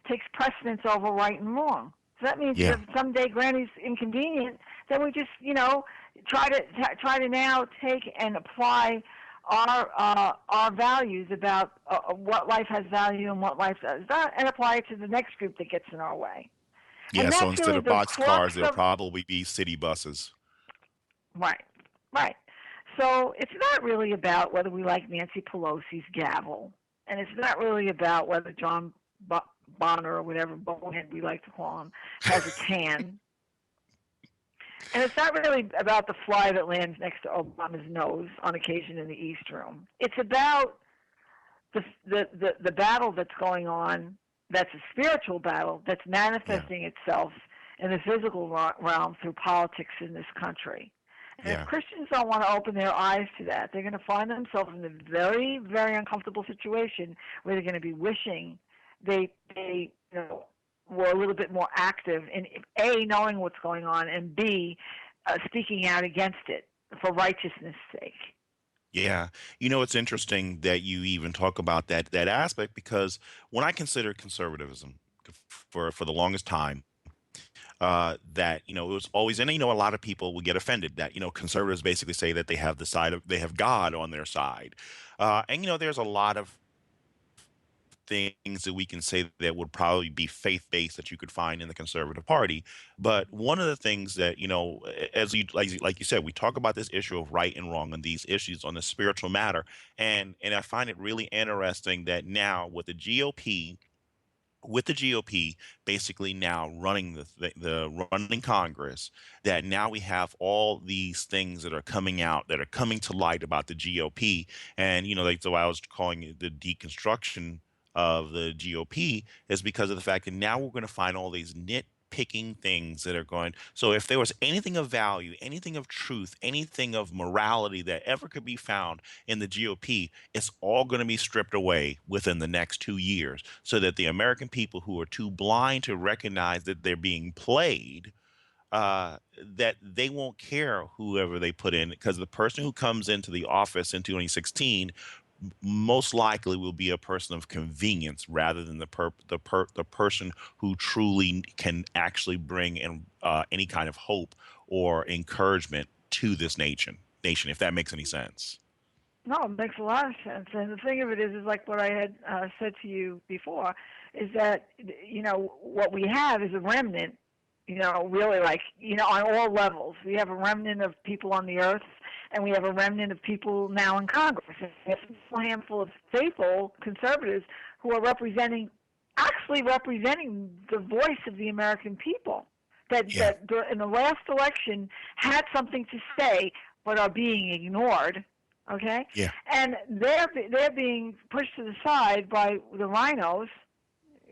takes precedence over right and wrong. So that means Yeah. if someday Granny's inconvenient, then we just, try to now take and apply our values about what life has value and what life does not, and apply it to the next group that gets in our way. Yeah. And So that's instead really of the box crux cars, there'll of probably be city buses. right, right. So it's not really about whether we like Nancy Pelosi's gavel, and it's not really about whether John Bonner or whatever bonehead we like to call him has a tan. And it's not really about the fly that lands next to Obama's nose on occasion in the East Room. It's about the battle that's going on, that's a spiritual battle that's Yeah. manifesting itself in the physical realm through politics in this country. And if Yeah. Christians don't want to open their eyes to that, they're going to find themselves in a very, very uncomfortable situation where they're going to be wishing they were a little bit more active in A, knowing what's going on, and B, speaking out against it for righteousness' sake. Yeah. It's interesting that you even talk about that aspect, because when I consider conservatism for the longest time, that it was always, and a lot of people would get offended that conservatives basically say that they have God on their side, and there's a lot of things that we can say that would probably be faith-based that you could find in the conservative party. But one of the things that as you like you said, we talk about this issue of right and wrong and these issues on the spiritual matter, and I find it really interesting that now with the GOP basically now running the running Congress, that now we have all these things that are coming out, that are coming to light about the GOP, and like, so I was calling it the deconstruction of the GOP, is because of the fact that now we're going to find all these nitpicking things that are going. So if there was anything of value, anything of truth, anything of morality that ever could be found in the GOP, it's all going to be stripped away within the next 2 years, so that the American people who are too blind to recognize that they're being played, that they won't care whoever they put in, because the person who comes into the office in 2016 most likely will be a person of convenience rather than the person who truly can actually bring in any kind of hope or encouragement to this nation, if that makes any sense. No, it makes a lot of sense. And the thing of it is like what I had said to you before, is that what we have is a remnant. Really, like on all levels, we have a remnant of people on the earth, and we have a remnant of people now in Congress. And we have a small handful of faithful conservatives who are actually representing the voice of the American people. Yeah. That in the last election had something to say, but are being ignored. Okay, Yeah. and they're being pushed to the side by the rhinos.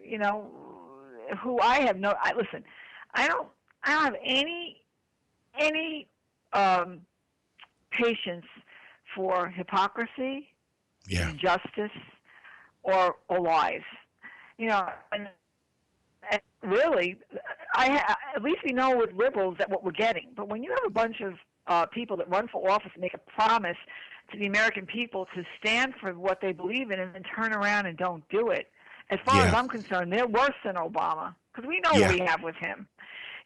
You know, who I have no. Listen, I don't. I don't have any um, patience for hypocrisy, Yeah. injustice, or lies. And really, at least we know with liberals that what we're getting. But when you have a bunch of people that run for office and make a promise to the American people to stand for what they believe in, and then turn around and don't do it, as far as Yeah. I'm concerned, they're worse than Obama, because we know what Yeah. we have with him.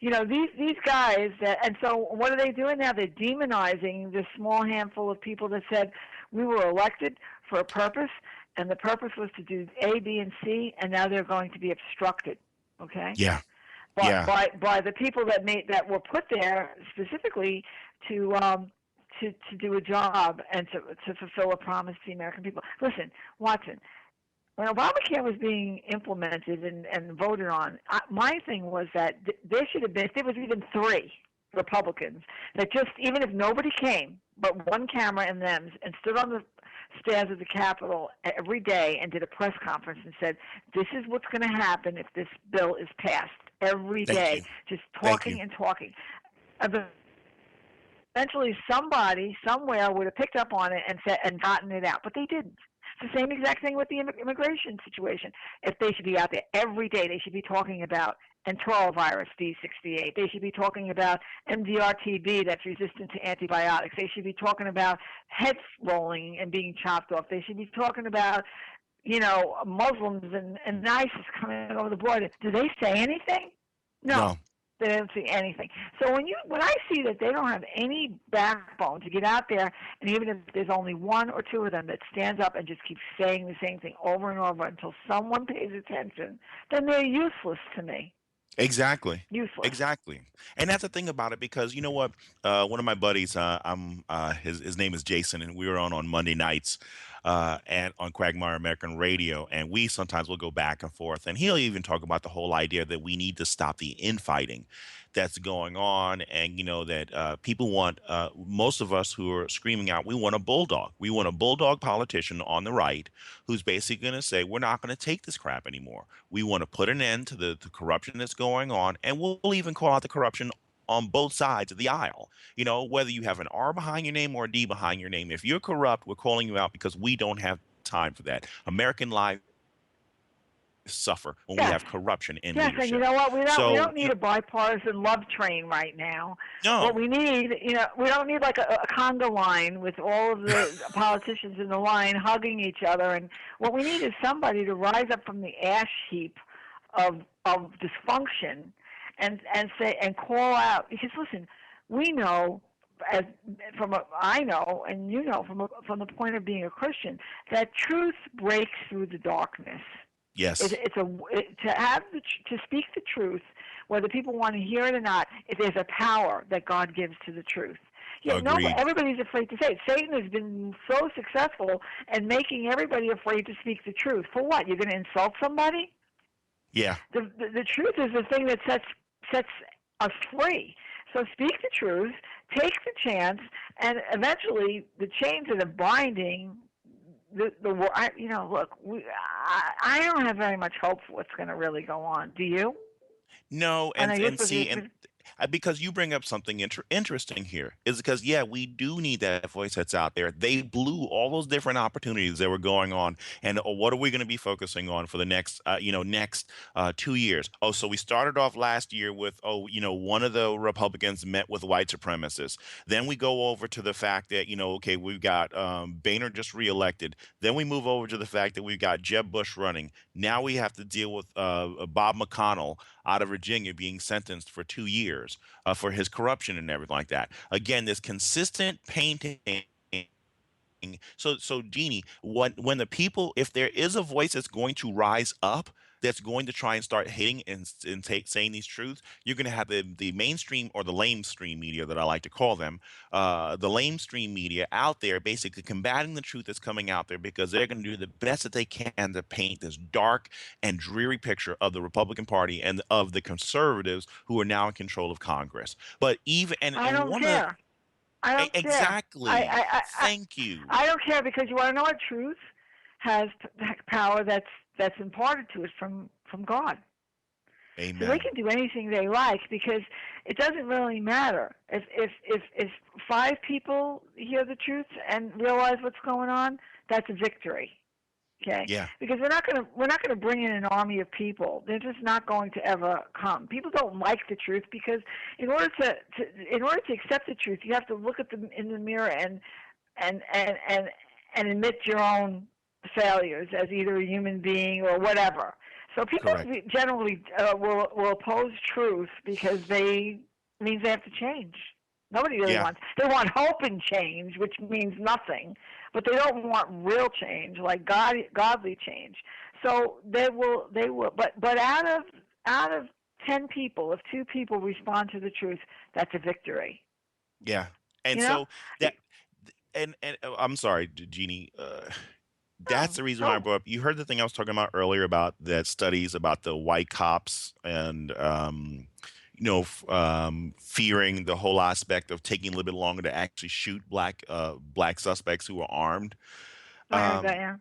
These guys and so what are they doing now? They're demonizing this small handful of people that said we were elected for a purpose, and the purpose was to do A, B, and C, and now they're going to be obstructed. Okay, Yeah. but Yeah. by the people that were put there specifically to do a job and to fulfill a promise to the American people. Listen, Watson, when Obamacare was being implemented and voted on, my thing was that there should have been, if there was even 3 Republicans, that just, even if nobody came, but one camera and them, and stood on the stairs of the Capitol every day and did a press conference and said, this is what's going to happen if this bill is passed, every Thank day, you. just Thank you. talking and talking. Eventually somebody somewhere would have picked up on it and said and gotten it out, but they didn't. It's the same exact thing with the immigration situation. If they should be out there every day, they should be talking about enterovirus B68. They should be talking about MDR-TB that's resistant to antibiotics. They should be talking about heads rolling and being chopped off. They should be talking about Muslims and ISIS coming over the border, do they say anything? No, No, they don't see anything. So when I see that they don't have any backbone to get out there, and even if there's only one or two of them that stands up and just keeps saying the same thing over and over until someone pays attention, then they're useless to me. exactly. Useless. Exactly. And that's the thing about it because you know what? One of my buddies, his name is Jason, and we were on Monday nights, and on Quagmire American Radio, and we sometimes will go back and forth, and he'll even talk about the whole idea that we need to stop the infighting that's going on, and that people want, most of us who are screaming out, we want a bulldog, we want a bulldog politician on the right who's basically going to say we're not going to take this crap anymore. We want to put an end to the corruption that's going on, and we'll even call out the corruption on both sides of the aisle. Whether you have an R behind your name or a D behind your name, if you're corrupt, we're calling you out because we don't have time for that. American lives suffer when we Yes. have corruption in Yes, and you leadership. know what? We don't So, need a bipartisan love train right now. What no, we need, we don't need like a conga line with all of the politicians in the line hugging each other. And what we need is somebody to rise up from the ash heap of dysfunction and say and call out. Because listen, we know as I know and from the point of being a Christian that truth breaks through the darkness. yes, To have to speak the truth, whether people want to hear it or not. If there's a power that God gives to the truth. Yet no, agreed. everybody's afraid to say it. Satan has been so successful in making everybody afraid to speak the truth. For what? You're going to insult somebody? Yeah, The truth is the thing that sets us free. So speak the truth, take the chance, and eventually the chains that are binding look, I don't have very much hope for what's going to really go on. Do you? no, I know you're and supposed see, to and be. because you bring up something interesting here is because yeah, we do need that voice that's out there. They blew all those different opportunities that were going on, and what are we going to be focusing on for the next 2 years? Oh, so we started off last year with, one of the Republicans met with white supremacists. Then we go over to the fact that okay, we've got Boehner just reelected. Then we move over to the fact that we've got Jeb Bush running. Now we have to deal with Bob McConnell out of Virginia being sentenced for 2 years for his corruption and everything like that. Again, this consistent painting. So Jeannie, when the people, if there is a voice that's going to rise up, that's going to try and start hitting and saying these truths, you're going to have the mainstream or the lamestream media that I like to call them, the lamestream media out there basically combating the truth that's coming out there because they're going to do the best that they can to paint this dark and dreary picture of the Republican Party and of the conservatives who are now in control of Congress. But even I and don't one of care. I don't care. exactly, thank you, I don't care because you want to know what truth has power that's imparted to it from God. So they amen. can do anything they like because it doesn't really matter if five people hear the truth and realize what's going on. That's a victory. Okay, Yeah, because we're not gonna bring in an army of people. They're just not going to ever come. People don't like the truth because in order to accept the truth, you have to look at them in the mirror and and and and admit your own failures as either a human being or whatever. So people correct. generally will oppose truth because they means they have to change. Nobody really Yeah, wants. They want hope and change, which means nothing, but they don't want real change, like godly change. So they will. But out of 10 people, if 2 people respond to the truth, that's a victory. yeah. And You know? so that and I'm sorry, Jeannie. That's No, the reason why I go. brought up. You heard the thing I was talking about earlier about that studies about the white cops and fearing the whole aspect of taking a little bit longer to actually shoot black suspects who are armed. I heard that. Um, Yeah.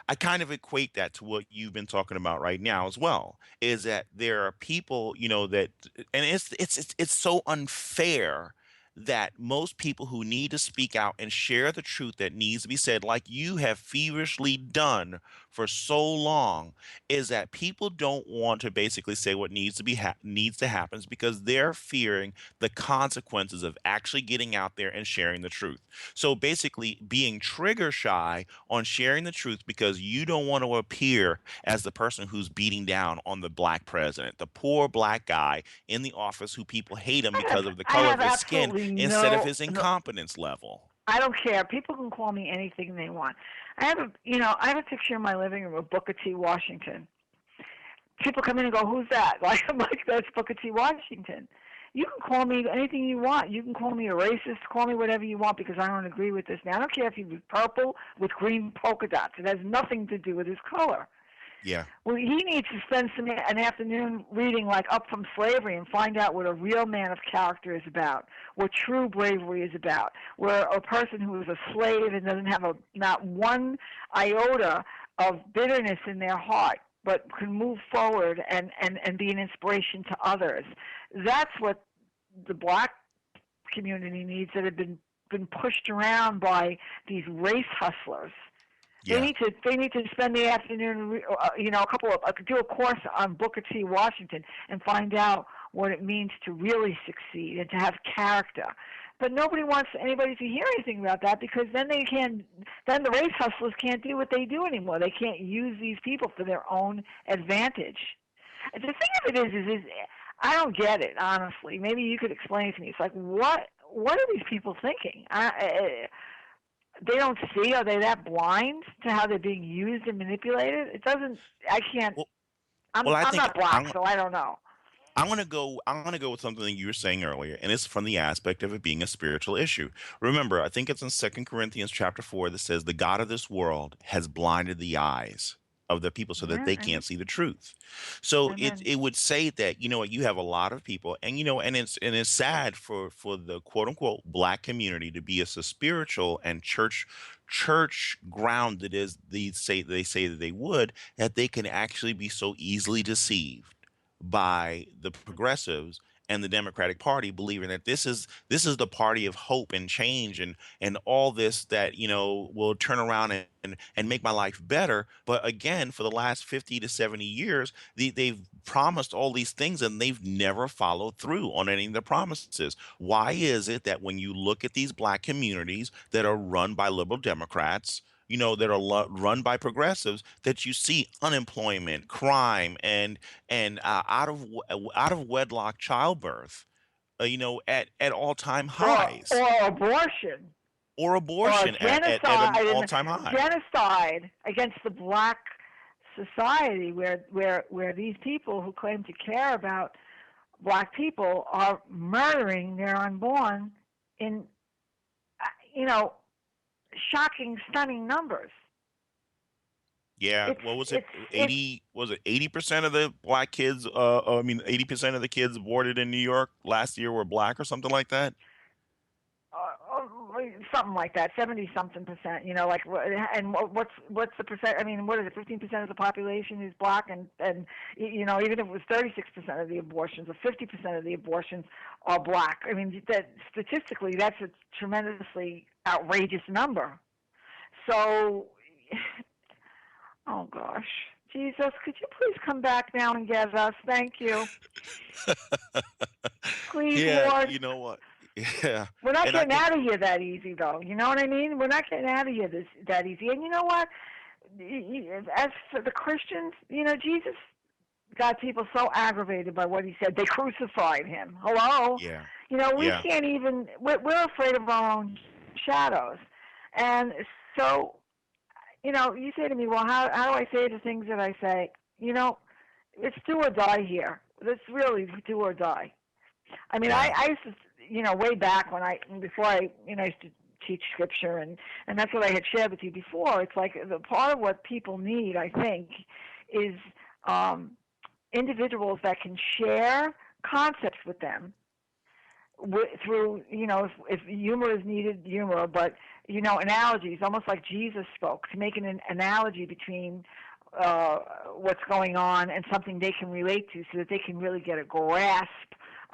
I kind of equate that to what you've been talking about right now as well. Is that there are people, that, and it's so unfair that most people who need to speak out and share the truth that needs to be said, like you have feverishly done for so long, is that people don't want to basically say what needs to be needs to happen because they're fearing the consequences of actually getting out there and sharing the truth. So basically, being trigger shy on sharing the truth because you don't want to appear as the person who's beating down on the black president, the poor black guy in the office who people hate him because of the I color of have his skin absolutely instead of no, his no. incompetence level. I don't care. People can call me anything they want. I have a picture in my living room of Booker T. Washington. People come in and go, "Who's that?" Like I'm like, "That's Booker T. Washington." You can call me anything you want. You can call me a racist, call me whatever you want because I don't agree with this. Now I don't care if he was purple with green polka dots. It has nothing to do with his color. Yeah. Well, he needs to spend an afternoon reading like Up from Slavery and find out what a real man of character is about, what true bravery is about, where a person who is a slave and doesn't have not one iota of bitterness in their heart, but can move forward and be an inspiration to others. That's what the black community needs that have been pushed around by these race hustlers. Yeah. They need to spend the afternoon, a couple of do a course on Booker T. Washington and find out what it means to really succeed and to have character. But nobody wants anybody to hear anything about that because then they can then the race hustlers can't do what they do anymore. They can't use these people for their own advantage. The thing of it is I don't get it honestly. Maybe you could explain it to me. It's like what are these people thinking? They don't see. Are they that blind to how they're being used and manipulated? It doesn't. I can't. Well, well, I'm not black, so I don't know. I'm gonna go. I'm gonna go with something you were saying earlier, and it's from the aspect of it being a spiritual issue. Remember, I think it's in Second Corinthians chapter 4 that says the God of this world has blinded the eyes of the people so that Yeah, they can't see the truth. So amen. it would say that what you have a lot of people, and it's sad for the quote unquote black community to be as a spiritual and church ground that is they say that they would that they can actually be so easily deceived by the progressives and the Democratic Party, believing that this is the party of hope and change and all this that will turn around and make my life better. But again, for the last 50 to 70 years, they've promised all these things and they've never followed through on any of the promises. Why is it that when you look at these black communities that are run by liberal Democrats, that are run by progressives, that you see unemployment, crime, and out of wedlock childbirth, at all time highs, Or abortion, or or abortion at an genocide, all and time high. genocide against the black society, where these people who claim to care about black people are murdering their unborn in uh, you know shocking, stunning numbers. Yeah, It's what was it? it's 80 was it 80% of the black kids? I mean, 80% of the kids aborted in New York last year were black or something like that. something like that, 70 something percent. Like, and what's the percent? I mean, what is it? 15% of the population is black, and even if it was 36% of the abortions or 50% of the abortions are black. I mean, that statistically, that's a tremendously outrageous number. So, oh gosh, Jesus, could you please come back now and get us? Thank you, please, Yeah, Lord. you know what? Yeah, We're not and I getting think out of here that easy, though. You know what I mean? We're not getting out of here that easy. And you know what? As for the Christians, Jesus got people so aggravated by what he said, they crucified him. Hello? yeah, We yeah. can't even, we're afraid of our own shadows. And so, you say to me, well, how do I say the things that I say? It's do or die here. It's really do or die. I mean, Yeah. I used to, way back before I used to teach scripture, and that's what I had shared with you before. It's like the part of what people need, I think, is um, individuals that can share concepts with them through, if humor is needed, humor, but, analogies, almost like Jesus spoke, to make an analogy between what's going on and something they can relate to so that they can really get a grasp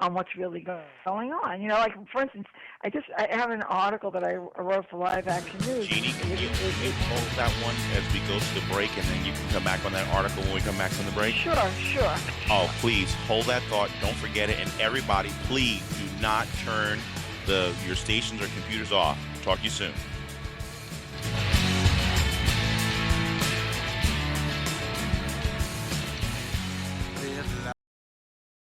on what's really going on. Like for instance, I have an article that I wrote for Live Action News. Jeannie, can you hold that one as we go to the break, and then you can come back on that article when we come back from the break? Sure. Oh, please hold that thought. Don't forget it, and everybody, please do not turn your stations or computers off. Talk to you soon.